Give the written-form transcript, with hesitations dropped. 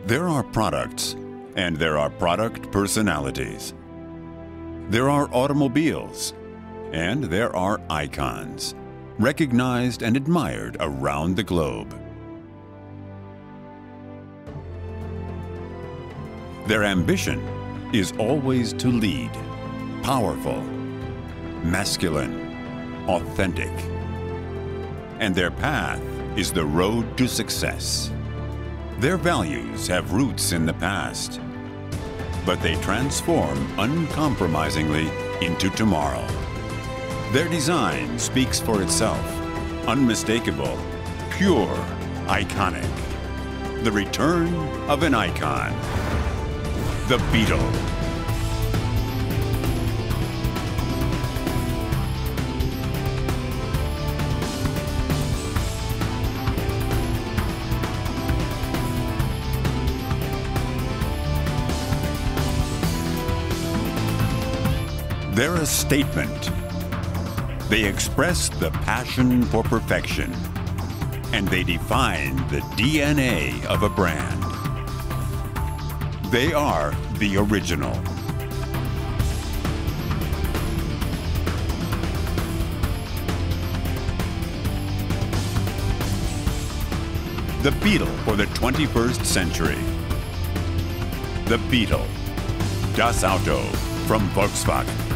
There are products, and there are product personalities. There are automobiles, and there are icons, recognized and admired around the globe. Their ambition is always to lead, powerful, masculine, authentic. And their path is the road to success. Their values have roots in the past, but they transform uncompromisingly into tomorrow. Their design speaks for itself, unmistakable, pure, iconic. The return of an icon, the Beetle. They're a statement. They express the passion for perfection, and they define the DNA of a brand. They are the original. The Beetle for the 21st century. The Beetle. Das Auto from Volkswagen.